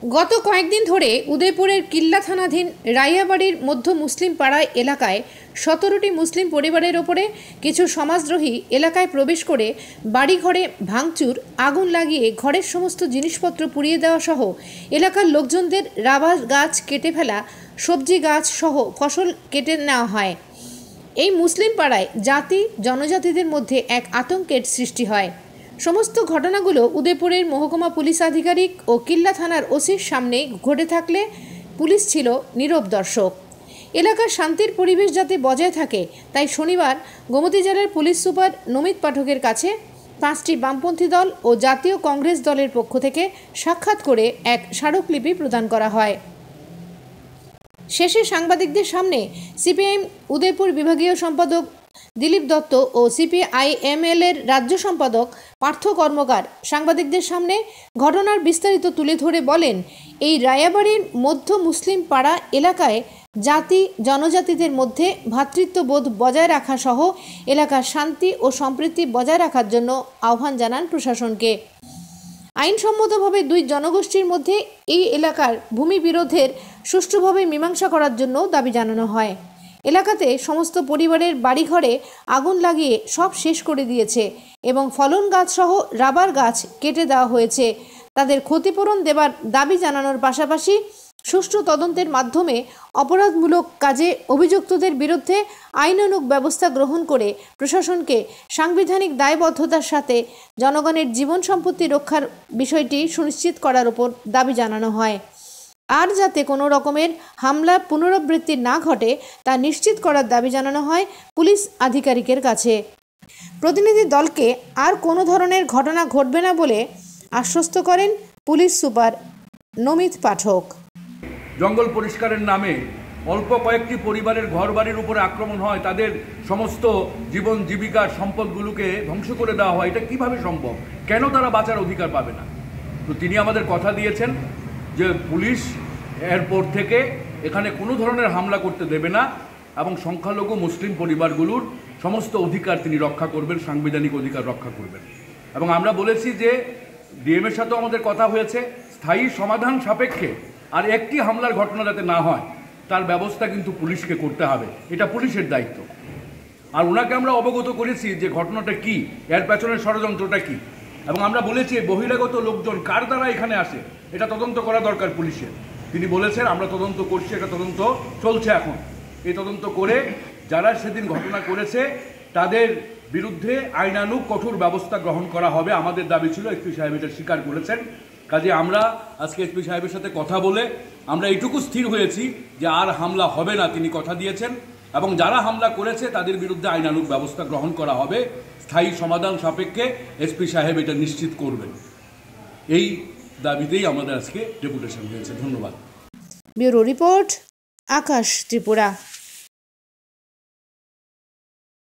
গত কয়েকদিন ধরে উদয়পুরের কিল্লা থানাধীন রাইয়াবাড়ির মধ্য মুসলিম পাড়ায় এলাকায় 17টি মুসলিম পরিবারের ওপরে কিছু সমাজদ্রোহী এলাকায় প্রবেশ করে বাড়িঘরে ভাঙচুর, আগুন লাগিয়ে ঘরের সমস্ত জিনিসপত্র পুড়িয়ে দেওয়া সহ এলাকার লোকজনদের রাবার গাছ কেটে ফেলা, সবজি গাছ সহ ফসল কেটে নেওয়া হয়। এই মুসলিম পাড়ায় জাতি জনজাতিদের মধ্যে এক আতঙ্কের সৃষ্টি হয়। সমস্ত ঘটনাগুলো উদয়পুরের মহকুমা পুলিশ আধিকারিক ও কিল্লা থানার ওসির সামনে ঘটে থাকলে পুলিশ ছিল নীরব দর্শক। এলাকার শান্তির পরিবেশ যাতে বজায় থাকে তাই শনিবার গোমতী জেলার পুলিশ সুপার নমিত পাঠকের কাছে 5টি বামপন্থী দল ও জাতীয় কংগ্রেস দলের পক্ষ থেকে সাক্ষাৎ করে এক স্মারকলিপি প্রদান করা হয়। শেষে সাংবাদিকদের সামনে সিপিআইএম উদয়পুর বিভাগীয় সম্পাদক দিলীপ দত্ত ও সিপিআইএমএল এর রাজ্য সম্পাদক পার্থ কর্মকার সাংবাদিকদের সামনে ঘটনার বিস্তারিত তুলে ধরে বলেন, এই রায়াবাড়ির মধ্য মুসলিম পাড়া এলাকায় জাতি জনজাতিদের মধ্যে ভ্রাতৃত্ববোধ বজায় রাখা সহ এলাকার শান্তি ও সম্প্রীতি বজায় রাখার জন্য আহ্বান জানান প্রশাসনকে। আইনসম্মতভাবে দুই জনগোষ্ঠীর মধ্যে এই এলাকার ভূমি বিরোধের সুষ্ঠুভাবে মীমাংসা করার জন্য দাবি জানানো হয়। এলাকাতে সমস্ত পরিবারের বাড়িঘরে আগুন লাগিয়ে সব শেষ করে দিয়েছে এবং ফলন গাছ সহ রাবার গাছ কেটে দেওয়া হয়েছে। তাদের ক্ষতিপূরণ দেবার দাবি জানানোর পাশাপাশি সুষ্ঠু তদন্তের মাধ্যমে অপরাধমূলক কাজে অভিযুক্তদের বিরুদ্ধে আইনানুগ ব্যবস্থা গ্রহণ করে প্রশাসনকে সাংবিধানিক দায়বদ্ধতার সাথে জনগণের জীবন সম্পত্তি রক্ষার বিষয়টি সুনিশ্চিত করার উপর দাবি জানানো হয়। আর যাতে কোনো রকমের হামলা পুনরাবৃত্তি না ঘটে তা নিশ্চিত করার দাবি জানানো হয় পুলিশ আধিকারিকের কাছে। প্রতিনিধি দলকে আর কোনো ধরনের ঘটনা ঘটবে না বলে আশ্বস্ত করেন পুলিশ সুপার নমিত পাঠক। জঙ্গল পরিষ্কারের নামে অল্প কয়েকটি পরিবারের ঘরবাড়ির উপরে আক্রমণ হয়, তাদের সমস্ত জীবন জীবিকার সম্পদগুলোকে ধ্বংস করে দেওয়া হয়, এটা কিভাবে সম্ভব? কেন তারা বাঁচার অধিকার পাবে না? তো তিনি আমাদের কথা দিয়েছেন যে পুলিশ এরপর থেকে এখানে কোনো ধরনের হামলা করতে দেবে না এবং সংখ্যালঘু মুসলিম পরিবারগুলোর সমস্ত অধিকার তিনি রক্ষা করবেন, সাংবিধানিক অধিকার রক্ষা করবেন। এবং আমরা বলেছি যে ডিএমের সাথেও আমাদের কথা হয়েছে, স্থায়ী সমাধান সাপেক্ষে আর একটি হামলার ঘটনা যাতে না হয় তার ব্যবস্থা কিন্তু পুলিশকে করতে হবে, এটা পুলিশের দায়িত্ব। আর ওনাকে আমরা অবগত করেছি যে ঘটনাটা কি, এর পেছনের ষড়যন্ত্রটা কি, এবং আমরা বলেছি বহিরাগত লোকজন কার দ্বারা এখানে আসে এটা তদন্ত করা দরকার পুলিশের। তিনি বলেছেন আমরা তদন্ত করছি, এটা তদন্ত চলছে এখন। এই তদন্ত করে যারা সেদিন ঘটনা করেছে তাদের বিরুদ্ধে আইনানুগ কঠোর ব্যবস্থা গ্রহণ করা হবে। আমাদের দাবি ছিল, এসপি সাহেব এটা স্বীকার করেছেন। কাজে আমরা আজকে এসপি সাহেবের সাথে কথা বলে আমরা এইটুকু স্থির হয়েছি যে আর হামলা হবে না, তিনি কথা দিয়েছেন, এবং যারা হামলা করেছে তাদের বিরুদ্ধে আইনানুগ ব্যবস্থা গ্রহণ করা হবে, স্থায়ী সমাধান সাপেক্ষে এসপি সাহেব এটা নিশ্চিত করবেন। এই দাবিতেই আমাদের আজকে ডেপুটেশন হয়েছে। ধন্যবাদ। ব্যুরো রিপোর্ট, আকাশ ত্রিপুরা।